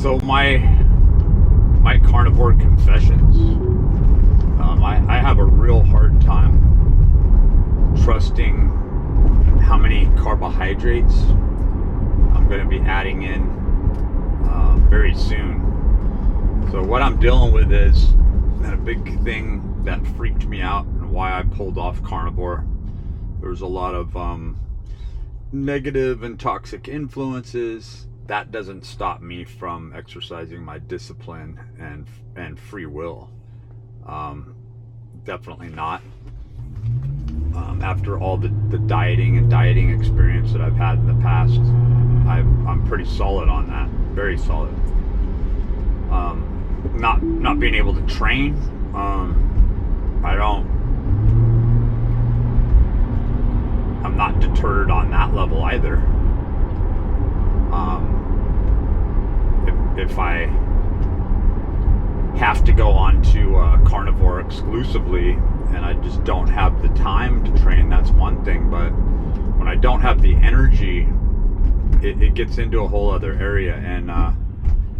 So my carnivore confessions, I have a real hard time trusting how many carbohydrates I'm going to be adding in very soon. So what I'm dealing with is a big thing that freaked me out and why I pulled off carnivore. There's a lot of negative and toxic influences. That doesn't stop me from exercising my discipline and free will. Definitely not. After all the dieting experience that I've had in the past, I'm pretty solid on that. Very solid. Not being able to train. I'm not deterred on that level either. If I have to go on to carnivore exclusively and I just don't have the time to train, that's one thing. But when I don't have the energy, it gets into a whole other area. And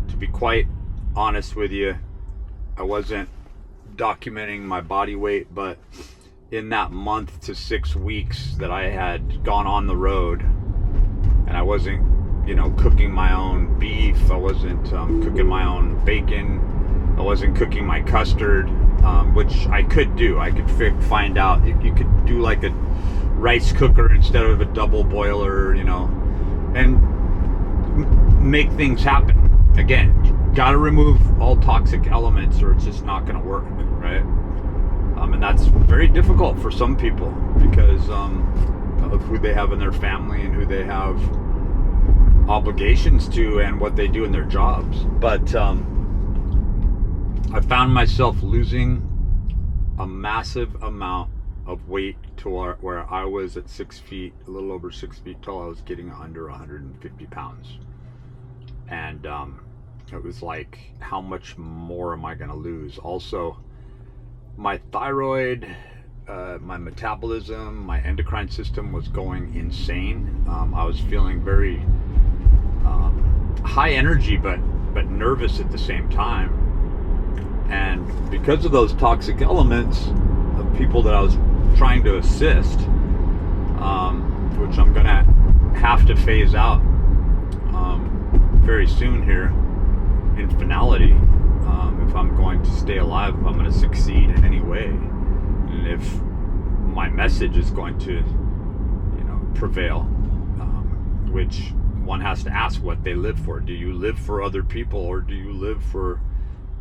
to be quite honest with you, I wasn't documenting my body weight, but in that month to 6 weeks that I had gone on the road, and I wasn't, cooking my own beef, I wasn't cooking my own bacon, I wasn't cooking my custard, which I could do. I could find out if you could do like a rice cooker instead of a double boiler, and make things happen. Again, you gotta remove all toxic elements or it's just not gonna work, right? And that's very difficult for some people because of who they have in their family and who they have obligations to and what they do in their jobs. But I found myself losing a massive amount of weight to where I was at 6 feet, a little over 6 feet tall. I was getting under 150 pounds. And it was like, how much more am I going to lose? Also, my thyroid, my metabolism, my endocrine system was going insane. I was feeling very high energy, but nervous at the same time. And because of those toxic elements of people that I was trying to assist, which I'm gonna have to phase out very soon here in finality, if I'm going to stay alive, if I'm going to succeed in any way, and if my message is going to prevail, which one has to ask what they live for. Do you live for other people, or do you live for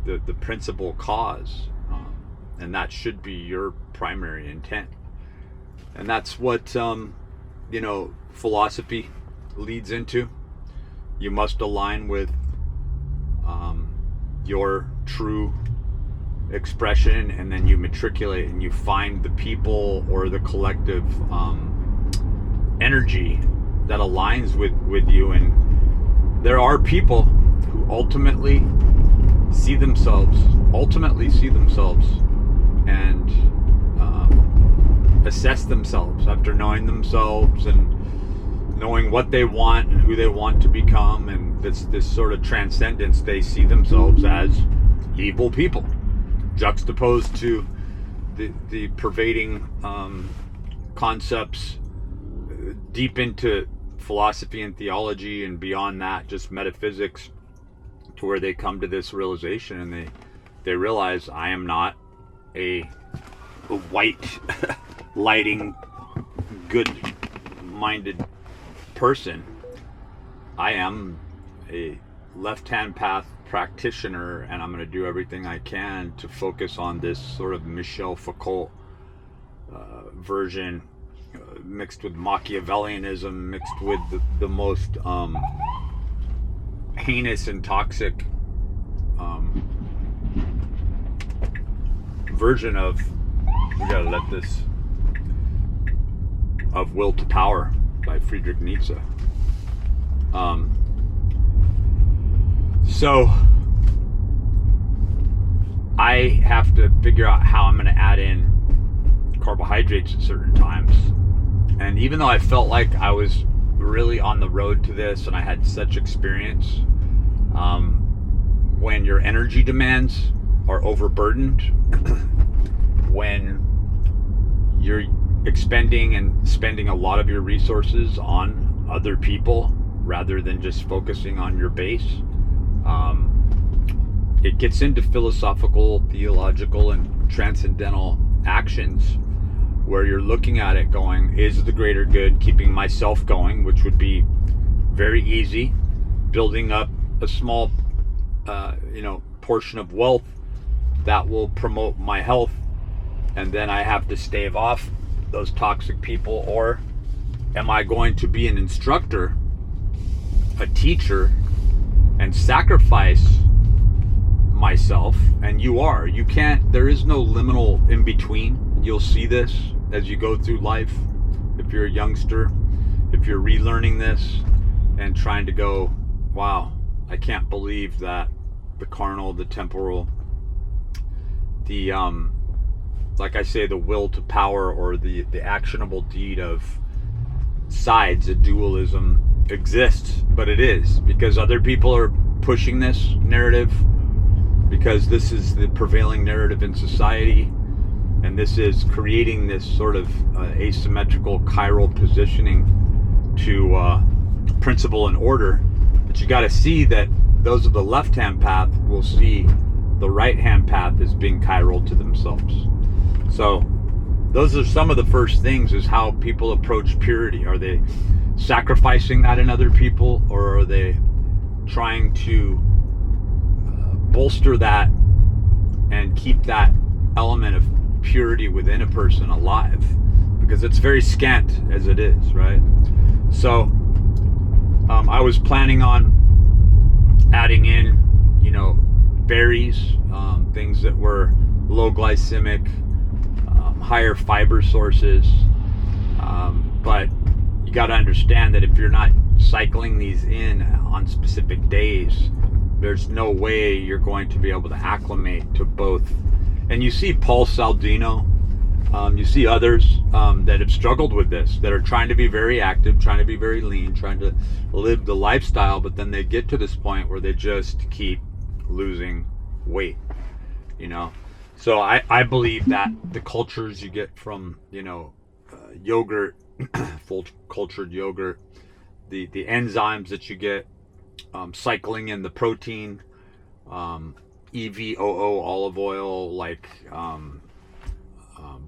the principal cause? And that should be your primary intent. And that's what philosophy leads into. You must align with your true expression, and then you matriculate and you find the people or the collective energy that aligns with you. And there are people who ultimately see themselves and assess themselves after knowing themselves and knowing what they want and who they want to become, and this sort of transcendence. They see themselves as evil people, juxtaposed to the pervading concepts deep into philosophy and theology, and beyond that, just metaphysics, to where they come to this realization and they realize, I am not a white lighting good-minded person. I am a left-hand path practitioner, and I'm going to do everything I can to focus on this sort of Michel Foucault version, mixed with Machiavellianism, mixed with the most heinous and toxic version of, we gotta let this, of Will to Power by Friedrich Nietzsche. So I have to figure out how I'm going to add in carbohydrates at certain times. And even though I felt like I was really on the road to this and I had such experience, when your energy demands are overburdened, when you're expending and spending a lot of your resources on other people rather than just focusing on your base. It gets into philosophical, theological, and transcendental actions where you're looking at it going, is the greater good keeping myself going, which would be very easy, building up a small portion of wealth that will promote my health, and then I have to stave off those toxic people? Or am I going to be an instructor, a teacher, and sacrifice myself? And you can't, there is no liminal in between. You'll see this as you go through life. If you're a youngster, if you're relearning this and trying to go, wow, I can't believe that the carnal, the temporal, the like I say, the will to power, or the actionable deed of sides, a dualism exists. But it is because other people are pushing this narrative, because this is the prevailing narrative in society, and this is creating this sort of asymmetrical chiral positioning to principle and order. But you got to see that those of the left-hand path will see the right-hand path as being chiral to themselves. So those are some of the first things, is how people approach purity. Are they sacrificing that in other people, or are they trying to bolster that and keep that element of purity within a person alive? Because it's very scant as it is, right? So I was planning on adding in, berries, things that were low glycemic, higher fiber sources, but you got to understand that if you're not cycling these in on specific days, there's no way you're going to be able to acclimate to both. And you see Paul Saldino, you see others that have struggled with this, that are trying to be very active, trying to be very lean, trying to live the lifestyle, but then they get to this point where they just keep losing weight, So I believe that the cultures you get from, yogurt, full cultured yogurt, the enzymes that you get, cycling in the protein, EVOO olive oil, like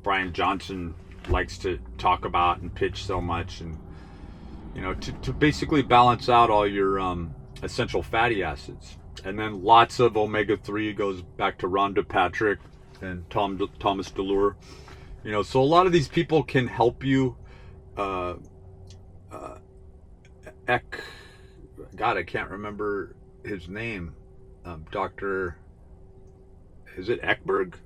Brian Johnson likes to talk about and pitch so much, and to basically balance out all your essential fatty acids. And then lots of omega-3, goes back to Rhonda Patrick and Thomas DeLure. So a lot of these people can help you. God, I can't remember his name. Dr. Is it Ekberg?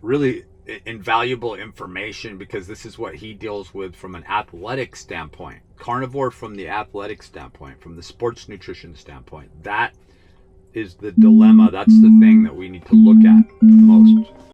Really invaluable information, because this is what he deals with from an athletic standpoint. Carnivore from the athletic standpoint, from the sports nutrition standpoint. That is the dilemma. That's the thing that we need to look at most.